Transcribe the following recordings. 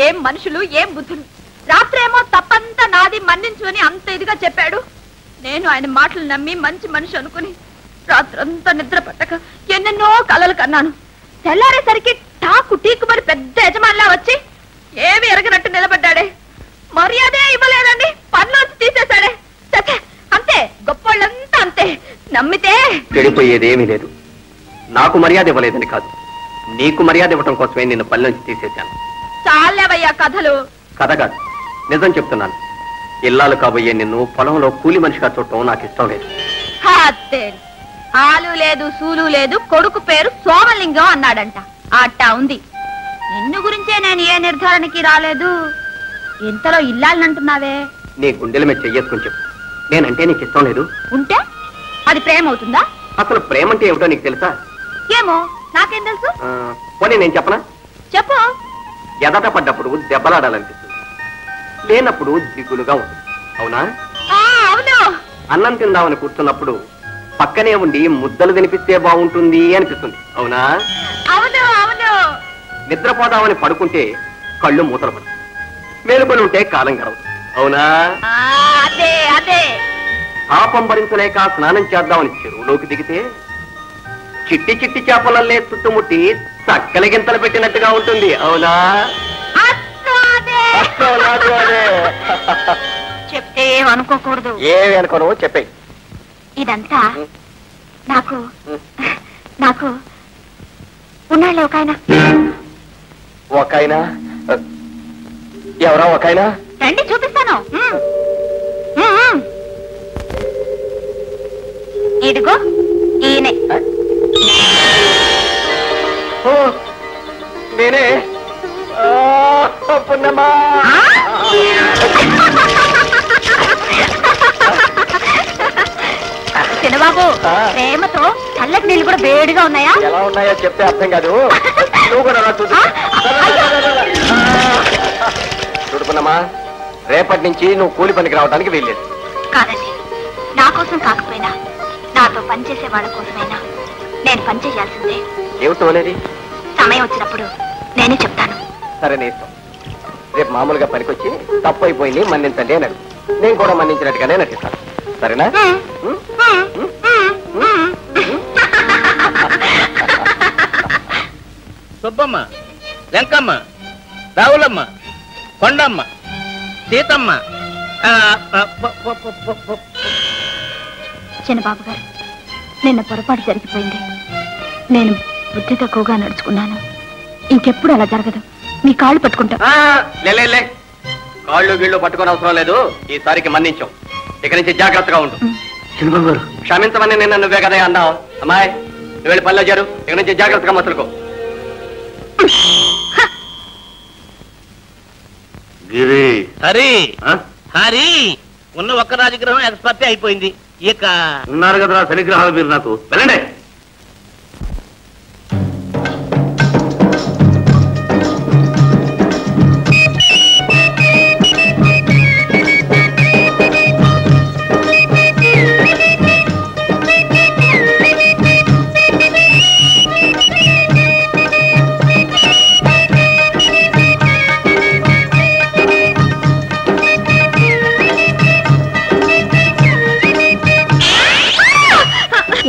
ఏం మనుషులు, ఏం బుద్ధులు. రాత్రేమో తప్పంతా నాది, మన్నించు అని అంత ఇదిగా చెప్పాడు. నేను ఆయన మాటలు నమ్మి మంచి మనిషి అనుకుని రాత్రంతా నిద్ర పట్టక ఎన్నెన్నో కలలు కన్నాను. తెల్లారేసరికి టాకు టీకుమని పెద్ద యజమానిలా వచ్చి ఏమి ఎరగనట్టు నిలబడ్డాడే. మర్యాదే ఇవ్వలేదండి, పనిలోంచి తీసేశాడే. అంతే, గొప్పోళ్ళంతా అంతే. నమ్మితే చెడిపోయేదేమీ లేదు. నాకు మర్యాద ఇవ్వలేదని కాదు, నీకు మర్యాద ఇవ్వటం కోసమే నిన్ను పనిలోంచి తీసేశాను. చాలేవయ్యా కథలు. కథ కాదు, నిజం చెప్తున్నాను. ఇల్లాలు కాబోయే నిన్ను పొలంలో కూలి మనిషిగా చూడటం నాకు ఇష్టం లేదు. ఆలు లేదు, సూలు లేదు, కొడుకు పేరు సోమలింగం అన్నాడంట. అట్టా ఉంది. నిన్ను గురించే నేను ఏ నిర్ధారణకి రాలేదు. ఇంతలో ఇల్లాలంటున్నావే. నీ గుండెల మీద చెయ్యేసుకుని చెప్పు, నేనంటే నీకు ఇష్టం లేదు. ఉంటే అది ప్రేమ అవుతుందా? అసలు ప్రేమ అంటే ఏమిటో నీకు తెలుసా? ఏమో, నాకేం తెలుసు. పోనీ నేను చెప్పనా? చెప్పు. ఎదట పడ్డప్పుడు దెబ్బలాడాలనిపిస్తుంది, లేనప్పుడు దిగులుగా ఉంటుంది. అవునా? అవును. అన్నం తిందామని కూర్చున్నప్పుడు పక్కనే ఉండి ముద్దలు తినిపిస్తే బాగుంటుంది అనిపిస్తుంది. అవునా? అవును అవును. నిద్రపోదామని పడుకుంటే కళ్ళు మూతలు పడు, మేలుకొని ఉంటే కాలం గడవదు. అవునా? అదే అదే. పాపం భరించలేక స్నానం చేద్దామని చెరువులోకి దిగితే చిట్టి చిట్టి చేపలల్లే చుట్టుముట్టి చక్కల గింతలు పెట్టినట్టుగా ఉంటుంది. అవునా? చెప్తే ఏమనుకోకూడదు. ఏమి అనుకోను, చెప్పే. ఇదంతా నాకు నాకు ఉన్నాళ్ళే ఒకాయన. ఎవరా ఒకాయన? రండి చూపిస్తాను. ఇదిగో ఈయనే. నేనే. పున్నమ్మా. చిన్నబాబు, ప్రేమతో చల్లటి నీళ్ళు కూడా వేడిగా ఉన్నాయా? ఎలా ఉన్నాయో చెప్తే అర్థం కాదు. నువ్వు కూడా చూడుకున్నామా, రేపటి నుంచి నువ్వు కూలి పనికి రావడానికి వీల్లేదు. కాదండి, నా కోసం కాకపోయినా నాతో పనిచేసే వాళ్ళ కోసమైనా నేను పనిచేయాల్సిందే. ఏమిటో అనేది సమయం వచ్చినప్పుడు నేనే చెప్తాను. సరే, నీ ఇష్టం. రేపు మామూలుగా పనికొచ్చి తప్పు అయిపోయింది మన్నించండి అని అడుగు. నేను కూడా మన్నించినట్టుగానే నటిస్తాను. సరేనా? సుబ్బమ్మ, వెంకమ్మ, రావులమ్మ, కొండమ్మ, సీతమ్మ. చిన్నబాబు గారు, నిన్న పొరపాటు జరిగిపోయింది. నేను బుద్ధి తక్కువగా నడుచుకున్నాను. ఇంకెప్పుడు అలా జరగదు. మీ కాళ్ళు పట్టుకుంటా. లే, కాళ్ళు గీళ్ళు పట్టుకొని అవసరం లేదు. ఈసారికి మన్నించాం. ఇక నుంచి జాగ్రత్తగా ఉండు. చిన్నబాబు గారు, క్షమించమని నిన్న నువ్వే కదా అన్నావు. అమ్మాయి, నువ్వు వెళ్ళి పనిలో చేరు. ఇక నుంచి జాగ్రత్తగా మసులుకో. హరి హరి, ఉన్న ఒక్క రాజగ్రహం ఎక్స్పర్టీ అయిపోయింది. ఇక ఉన్నారు కదా శనిగ్రహాలు మీరు. నాకు వెళ్ళండి.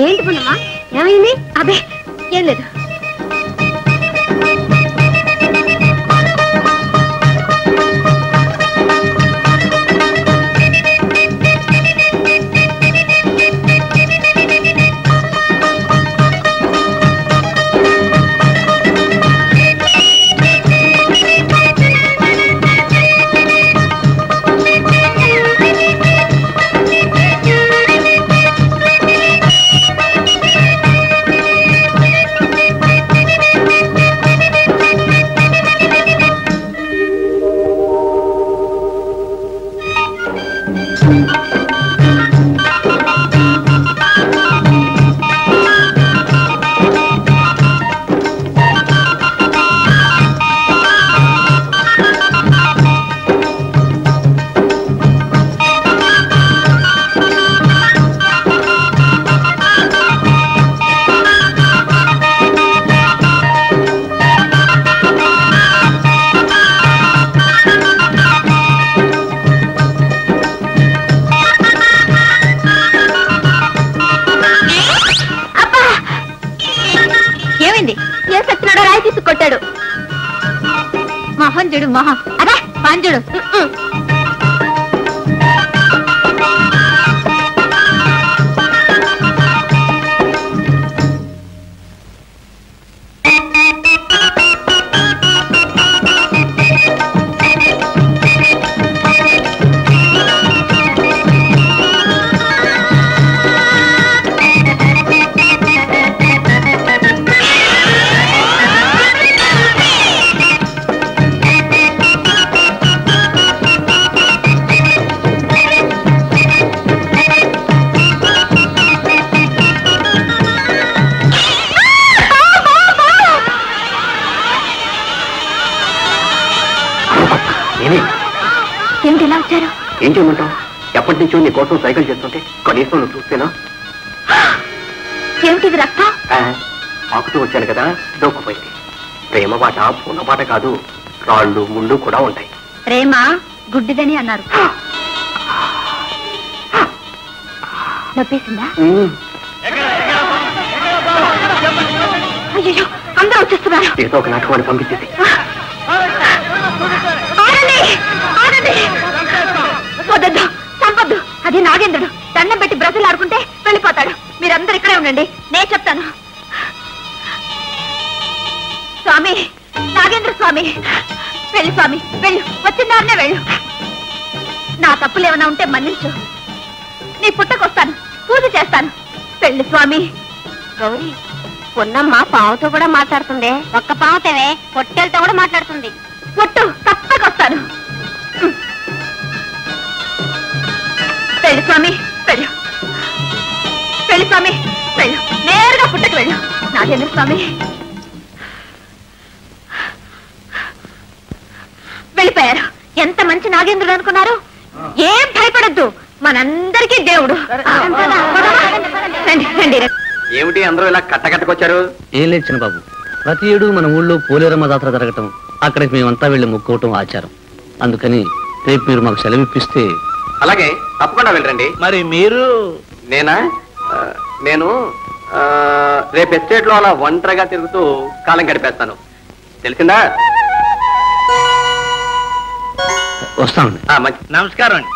ఏంటి పున్నమ్మా, ఏమైంది? అబ్బే ఏం లేదు. చూడు మొహం అదే పంచుడు. ఏమిటి ఇలా వచ్చారు? ఏం చేయమంటావు? ఎప్పటి నుంచో నీ కోసం సైకిల్ చేస్తుంటే కనీసం నువ్వు చూస్తేనా? ఏమిటిది రక్తం? ఆకుతూ వచ్చాను కదా, దొక్కుపోయింది. ప్రేమ బాట పూర్ణ బాట కాదు, రాళ్ళు ముళ్ళు కూడా ఉంటాయి. ప్రేమ గుడ్డిదని అన్నారు. నొప్పేసిందా? అయ్యో అందరూ వచ్చేస్తున్నారు. ఏదో ఒక నాటకాన్ని పంపించేది. వద్దు, చంపొద్దు. అది నాగేంద్రుడు. దండం పెట్టి బ్రతులు ఆడుకుంటే వెళ్ళిపోతాడు. మీరందరూ ఇక్కడే ఉండండి, నేను చెప్తాను. స్వామి, నాగేంద్ర స్వామి, వెళ్ళు స్వామి, వెళ్ళు. వచ్చిన దారినే వెళ్ళు. నా తప్పులేమైనా ఉంటే మన్నించు. నీ పుట్టకొస్తాను, పూజ చేస్తాను. వెళ్ళు స్వామి. గౌరీ, పొన్నమ్మ పావుతో కూడా మాట్లాడుతుంది. ఒక్క పావుతేవే, పొట్టెలతో కూడా మాట్లాడుతుంది. పొట్టు తప్పకొస్తాను. వెళ్ళు స్వామి, వెళ్ళు. వెళ్ళు స్వామి, వెళ్ళు. నేరుగా పుట్టకు వెళ్ళు. నాగేంద్ర స్వామి వెళ్ళిపోయారు. ఎంత మంచి నాగేంద్రుడు అనుకున్నారు. ఏం భయపడద్దు, మనందరికీ దేవుడు. ఏమిటి అందరూ ఇలా కట్టకట్టుకొచ్చారు? ఏం లేదు చిన్న బాబు, ప్రతి ఏడు మన ఊళ్ళో పోలేరమ్మ జాతర జరగటం, అక్కడికి మేమంతా వెళ్ళి మొక్కుకోవటం ఆచారం. అందుకని రేపు మీరు మాకు సెలవిప్పిస్తే. అలాగే, తప్పకుండా వెళ్ళండి. మరి మీరు? నేను రేపు ఎస్టేట్ లో అలా ఒంటరిగా తిరుగుతూ కాలం గడిపేస్తాను, తెలిసిందా? వస్తామండి. నమస్కారం అండి.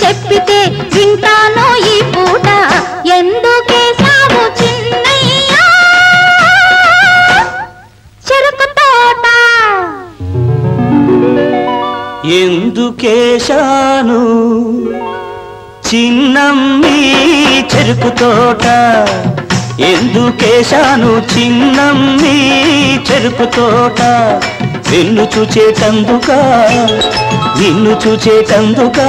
చెప్పితే వింటానో ఈ పూట. ఎందుకేసావు చిన్నయ్యా చెరుకు తోట? ఎందుకేశాను చిన్నమ్మి చెరుకు తోట? ఎందుకేశాను చిన్నమ్మి చెరుకు తోట? నిన్ను చూచేటందుకా, నిన్ను చూచేటందుకా,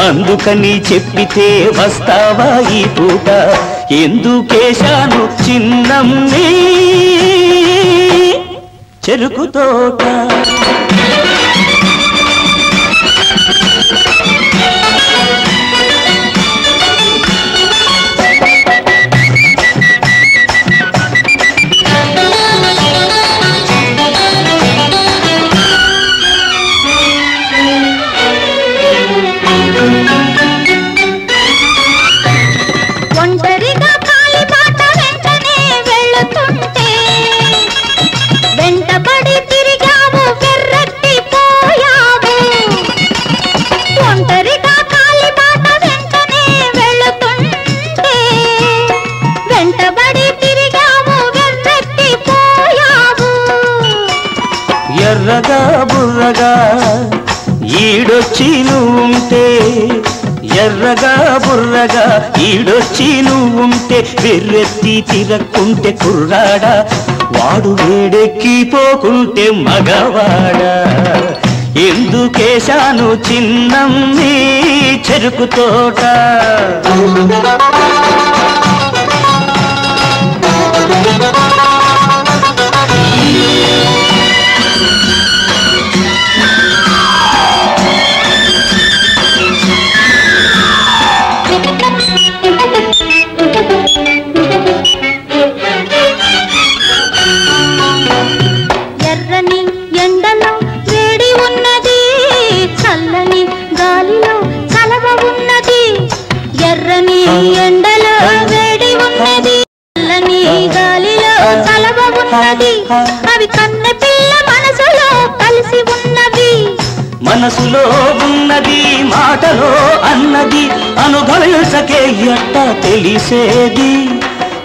అందుకని చెప్పితే వస్తావా ఈ పూట? ఎందుకేశాను చిన్నమ్మి చెరుకు తోట? ఒంటరిగా కాలిబాట వెంటనే వెళుతుంటే వెంటబడి తిరిగావు, వెర్రెత్తిపోయావు. ఒంటరిగా కాలిబాట వెంటనే వెళుతుంటే వెంటబడి తిరిగావు, వెర్రెత్తిపోయావు. ఎర్రగా బుర్రగా ఈడొచ్చి నువ్వుంటే ఎర్రగా బుర్రగా ఈడొచ్చి నువ్వుంటే వెర్రెత్తి తిరక్కుంటే కుర్రాడా వాడు వేడెక్కిపోకుంటే మగవాడా ఎందుకేశాను చిన్నమ్మి చెరుకు తోట ఎర్రని ఎండలో వేడి ఉన్నది చల్లని గాలిలో చలవ ఉన్నది ఎర్రని ఎండలో వేడి ఉన్నది చల్లని గాలిలో చలవ ఉన్నది అవి కన్నె పిల్ల మనసులో కలిసి ఉన్నవి మనసులో ఉన్నది మాటలో అన్నది అనుభవించకే ఎట్ట తెలిసేది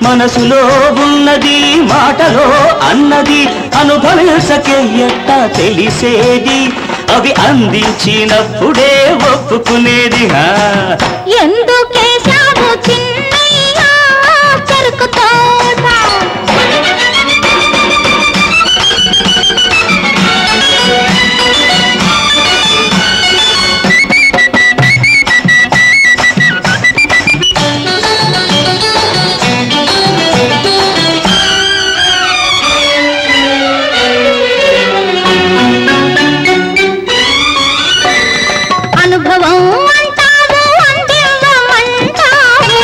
మనసులో ఉన్నది మాటలో అన్నది అనుభవించకే ఎట్ట తెలిసేది అవి అందించినప్పుడే ఒప్పుకునేది ఎందుకేశావు చిన్నయ్య చెరుకు తోట అనుభవం అంటావు అందివ్వమంటావు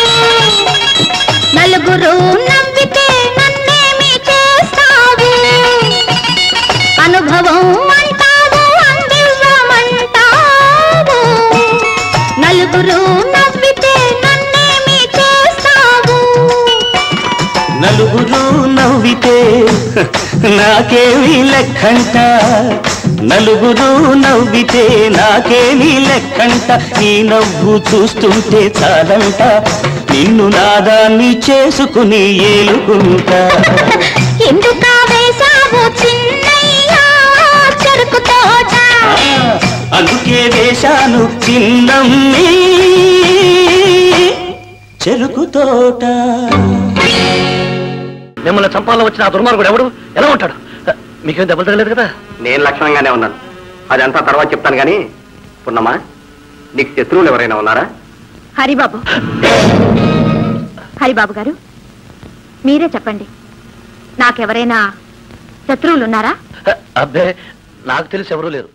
నలుగురు నవ్వితే నన్నేమి చేస్తావు అనుభవం అంటావు అందివ్వమంటావు నలుగురు నవ్వితే నన్నేమి చేస్తావు నలుగురు నవ్వితే నాకేమీ లెక్కంట నలుగురు నవ్వితే నాకేమీ లెక్కంట నీ నవ్వు చూస్తుంటే చాలంట నిన్ను నాదాన్ని చేసుకుని ఏలుకుంటా ఎందుకా వేశావు చిన్నయ్య చెరుకు తోట అందుకే వేశాను చిన్నమ్మి చెరుకు తోట మిమ్మల్ని చంపాలని వచ్చిన ఆ దుర్మార్గుడు ఎవడు ఎలా ఉంటాడు మీకేం దెబ్బలు తగలేదు కదా నేను లక్షణంగానే ఉన్నాను అదంతా తర్వాత చెప్తాను కానీ పున్నమ్మా నీకు శత్రువులు ఎవరైనా ఉన్నారా? హరిబాబు హరిబాబు గారు మీరే చెప్పండి, నాకెవరైనా శత్రువులు ఉన్నారా? అబ్బే నాకు తెలిసి ఎవరూ లేరు.